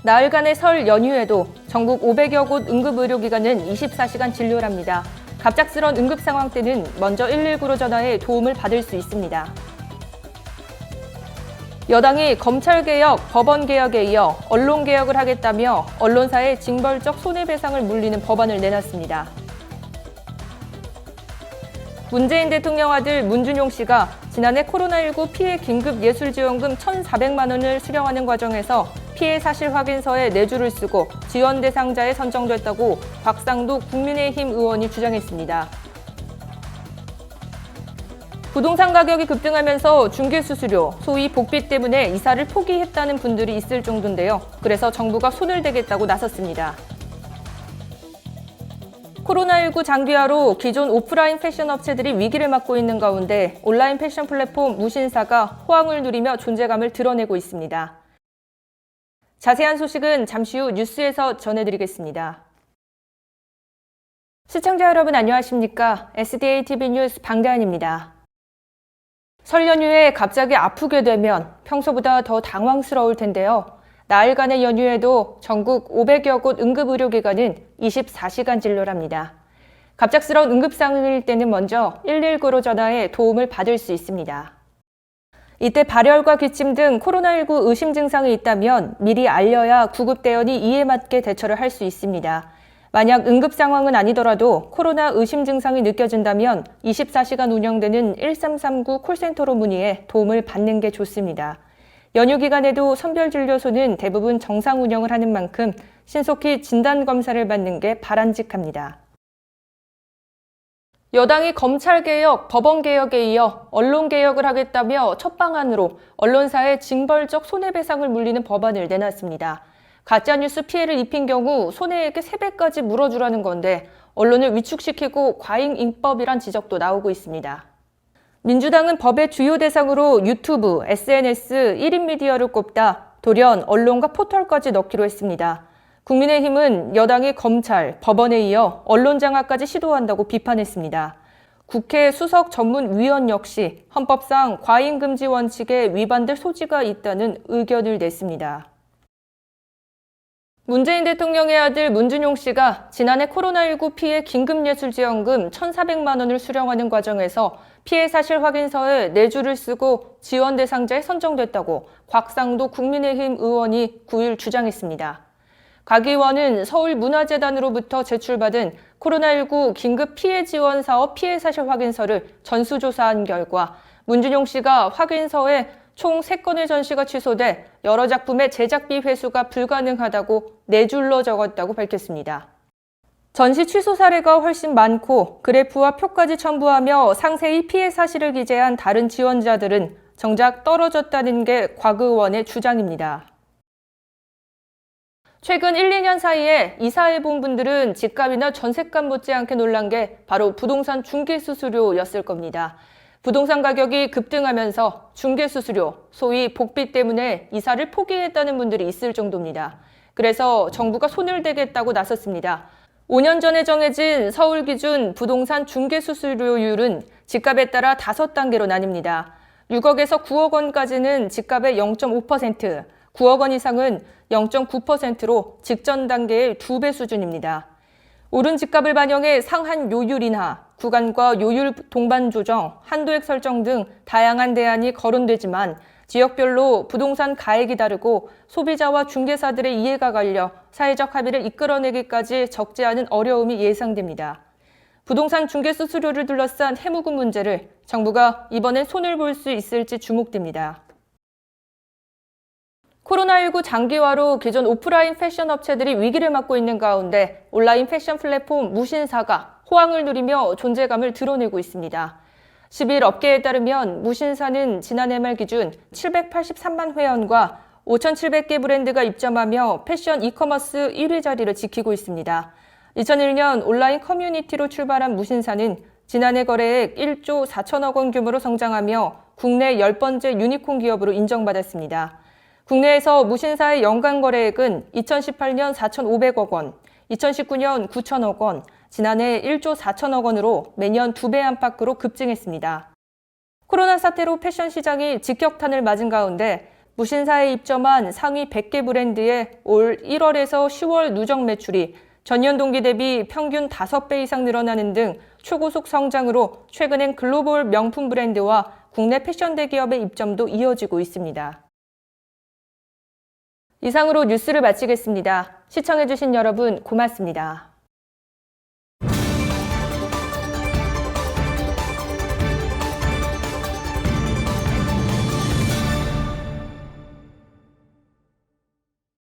나흘간의 설 연휴에도 전국 500여 곳 응급의료기관은 24시간 진료를 합니다. 갑작스런 응급 상황 때는 먼저 119로 전화해 도움을 받을 수 있습니다. 여당이 검찰개혁, 법원개혁에 이어 언론개혁을 하겠다며 언론사의 징벌적 손해배상을 물리는 법안을 내놨습니다. 문재인 대통령 아들 문준용 씨가 지난해 코로나19 피해 긴급예술지원금 1,400만 원을 수령하는 과정에서 피해 사실 확인서에 내주를 쓰고 지원 대상자에 선정됐다고 곽상도 국민의힘 의원이 주장했습니다. 부동산 가격이 급등하면서 중개수수료, 소위 복비 때문에 이사를 포기했다는 분들이 있을 정도인데요. 그래서 정부가 손을 대겠다고 나섰습니다. 코로나19 장기화로 기존 오프라인 패션 업체들이 위기를 맞고 있는 가운데 온라인 패션 플랫폼 무신사가 호황을 누리며 존재감을 드러내고 있습니다. 자세한 소식은 잠시 후 뉴스에서 전해드리겠습니다. 시청자 여러분 안녕하십니까? SDATV 뉴스 방대한입니다. 설 연휴에 갑자기 아프게 되면 평소보다 더 당황스러울 텐데요. 나흘간의 연휴에도 전국 500여 곳 응급의료기관은 24시간 진료를 합니다. 갑작스러운 응급상황일 때는 먼저 119로 전화해 도움을 받을 수 있습니다. 이때 발열과 기침 등 코로나19 의심 증상이 있다면 미리 알려야 구급대원이 이에 맞게 대처를 할 수 있습니다. 만약 응급 상황은 아니더라도 코로나 의심 증상이 느껴진다면 24시간 운영되는 1339 콜센터로 문의해 도움을 받는 게 좋습니다. 연휴 기간에도 선별진료소는 대부분 정상 운영을 하는 만큼 신속히 진단검사를 받는 게 바람직합니다. 여당이 검찰개혁, 법원개혁에 이어 언론개혁을 하겠다며 첫 방안으로 언론사의 징벌적 손해배상을 물리는 법안을 내놨습니다. 가짜뉴스 피해를 입힌 경우 손해액의 3배까지 물어주라는 건데 언론을 위축시키고 과잉인법이란 지적도 나오고 있습니다. 민주당은 법의 주요 대상으로 유튜브, SNS, 1인 미디어를 꼽다 돌연 언론과 포털까지 넣기로 했습니다. 국민의힘은 여당이 검찰, 법원에 이어 언론 장악까지 시도한다고 비판했습니다. 국회 수석 전문위원 역시 헌법상 과잉금지 원칙에 위반될 소지가 있다는 의견을 냈습니다. 문재인 대통령의 아들 문준용 씨가 지난해 코로나19 피해 긴급예술지원금 1,400만 원을 수령하는 과정에서 피해 사실 확인서에 내주를 쓰고 지원 대상자에 선정됐다고 곽상도 국민의힘 의원이 9일 주장했습니다. 곽 의원은 서울문화재단으로부터 제출받은 코로나19 긴급 피해 지원 사업 피해 사실 확인서를 전수조사한 결과 문준용 씨가 확인서에 총 3건의 전시가 취소돼 여러 작품의 제작비 회수가 불가능하다고 4줄로 적었다고 밝혔습니다. 전시 취소 사례가 훨씬 많고 그래프와 표까지 첨부하며 상세히 피해 사실을 기재한 다른 지원자들은 정작 떨어졌다는 게 곽 의원의 주장입니다. 최근 1, 2년 사이에 이사해본 분들은 집값이나 전셋값 못지않게 놀란 게 바로 부동산 중개수수료였을 겁니다. 부동산 가격이 급등하면서 중개수수료, 소위 복비 때문에 이사를 포기했다는 분들이 있을 정도입니다. 그래서 정부가 손을 대겠다고 나섰습니다. 5년 전에 정해진 서울 기준 부동산 중개수수료율은 집값에 따라 5단계로 나뉩니다. 6억에서 9억 원까지는 집값의 0.5%, 9억 원 이상은 0.9%로 직전 단계의 2배 수준입니다. 오른 집값을 반영해 상한 요율 인하, 구간과 요율 동반 조정, 한도액 설정 등 다양한 대안이 거론되지만 지역별로 부동산 가액이 다르고 소비자와 중개사들의 이해가 갈려 사회적 합의를 이끌어내기까지 적지 않은 어려움이 예상됩니다. 부동산 중개 수수료를 둘러싼 해묵은 문제를 정부가 이번엔 손을 볼 수 있을지 주목됩니다. 코로나19 장기화로 기존 오프라인 패션 업체들이 위기를 맞고 있는 가운데 온라인 패션 플랫폼 무신사가 호황을 누리며 존재감을 드러내고 있습니다. 10일 업계에 따르면 무신사는 지난해 말 기준 783만 회원과 5,700개 브랜드가 입점하며 패션 이커머스 1위 자리를 지키고 있습니다. 2001년 온라인 커뮤니티로 출발한 무신사는 지난해 거래액 1조 4천억 원 규모로 성장하며 국내 10번째 유니콘 기업으로 인정받았습니다. 국내에서 무신사의 연간 거래액은 2018년 4,500억 원, 2019년 9천억 원, 지난해 1조 4천억 원으로 매년 2배 안팎으로 급증했습니다. 코로나 사태로 패션 시장이 직격탄을 맞은 가운데 무신사에 입점한 상위 100개 브랜드의 올 1월에서 10월 누적 매출이 전년 동기 대비 평균 5배 이상 늘어나는 등 초고속 성장으로 최근엔 글로벌 명품 브랜드와 국내 패션 대기업의 입점도 이어지고 있습니다. 이상으로 뉴스를 마치겠습니다. 시청해주신 여러분 고맙습니다.